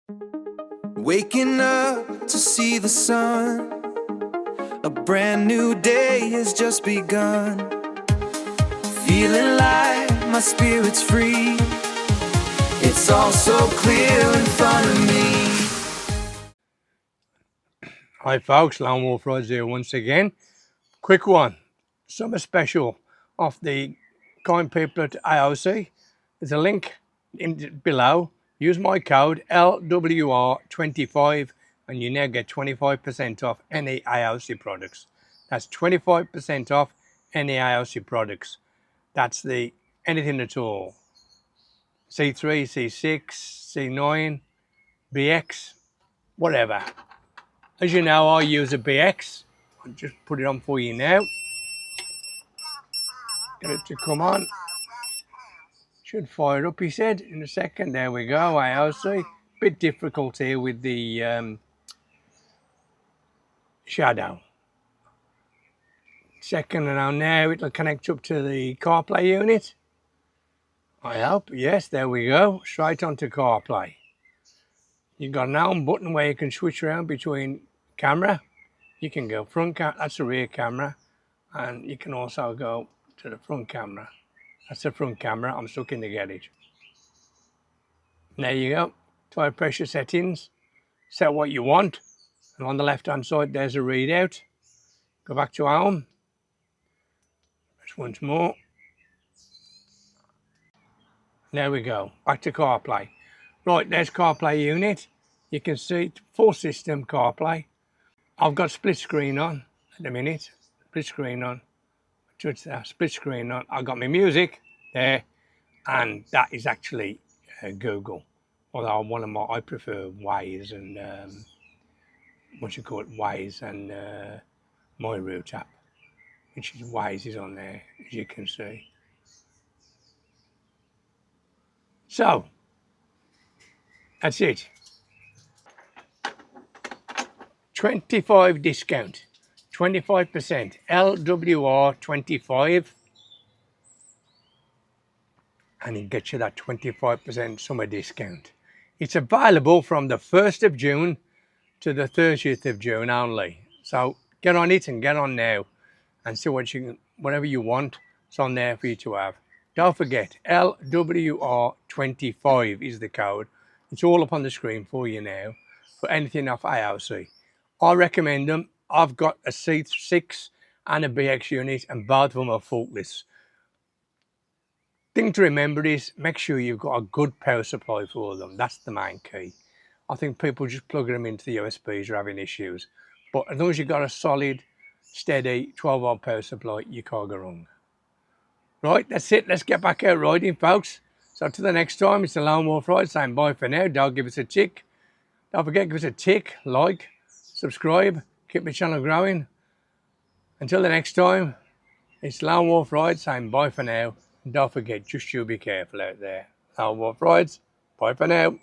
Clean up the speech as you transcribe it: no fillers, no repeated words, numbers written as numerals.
Waking up to see the sun, a brand new day has just begun. Feeling like my spirit's free, it's all so clear in front of me. Hi folks, Lone Wolf Rides here once again. Quick one, summer special off the kind people at Aoocci. There's a link below. Use my code LWR25 and you now get 25% off any Aoocci products. That's 25% off any Aoocci products. That's the anything at all. C3, C6, C9, BX, whatever. As you know, I use a BX. I'll just put it on for you now. Get it to come on. Should fire up, he said, in a second. There we go, Aoocci. Bit difficult here with the shadow. Second, and now it'll connect up to the CarPlay unit. I hope. Yes, there we go. Straight onto CarPlay. You've got an arm button where you can switch around between camera. You can go front camera, that's the rear camera. And you can also go to the front camera. That's the front camera. I'm stuck in the garage. There you go. Tire pressure settings. Set what you want. And on the left hand side there's a readout. Go back to home. Press once more. There we go. Back to CarPlay. Right, there's CarPlay unit. You can see full system CarPlay. I've got split screen on at the minute. Split screen on. Touch that, split screen on. I've got my music there, and that is actually Google. Although one of I prefer Waze and Waze and my route app, which is Waze is on there, as you can see. So that's it. 25 discount. 25%, LWR25, and it gets you that 25% summer discount. It's available from the 1st of June to the 30th of June only. So get on it and get on now and see whatever you want, it's on there for you to have. Don't forget, LWR25 is the code. It's all up on the screen for you now for anything off Aoocci. I recommend them. I've got a C6 and a BX unit and both of them are faultless. Thing to remember is make sure you've got a good power supply for them. That's the main key. I think people just plugging them into the USBs are having issues. But as long as you've got a solid, steady 12-volt power supply, you can't go wrong. Right, that's it. Let's get back out riding, folks. So till the next time, it's the Lone Wolf Ride saying bye for now. Don't give us a tick. Don't forget, give us a tick, like, subscribe, keep my channel growing. Until the next time, it's Lone Wolf Rides saying bye for now. And don't forget, just you be careful out there. Lone Wolf Rides, bye for now.